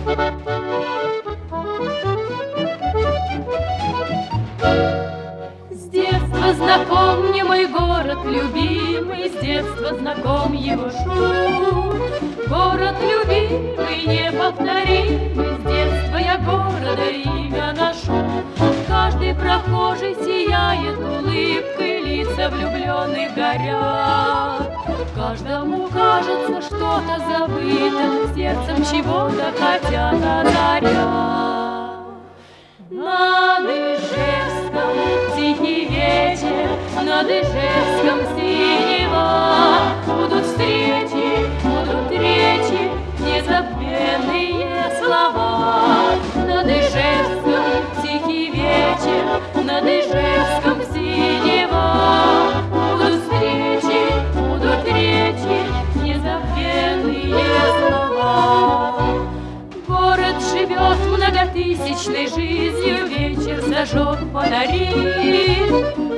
С детства знаком мне мой город любимый, с детства знаком его шум. Город любимый, неповторимый, с детства я города имя ношу. Каждый прохожий сияет улыбкой, лица влюбленных горят. Каждому кажется что-то забыто, сердцем чего-то хотят озарять. Над Ижевском тихий вечер, над Ижевском синева. Будут встречи, будут речи, незабвенные слова. Над Ижевском тихий вечер, над Ижевском синева. Будут встречи, будут речи, незабвенные слова. Город живет многотысячной жизнью, вечер зажег фонари.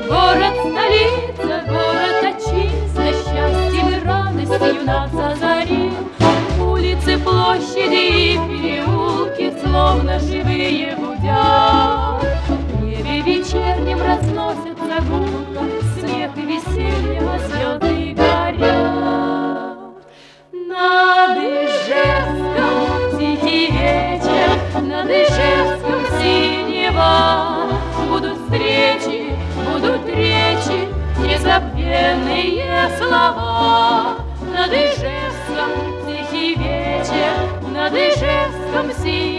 Город столица, город отчизна, счастьем и радостью нас озарил. Улицы, площади и переулки словно живые гудят. В небе вечернем разносится гулко, смех и веселье, а звезды горят. Над Ижевском тихий вечер, над Ижевском синева. Будут встречи, будут речи, незабвенные слова. Над Ижевском тихий вечер, над Ижевском синева.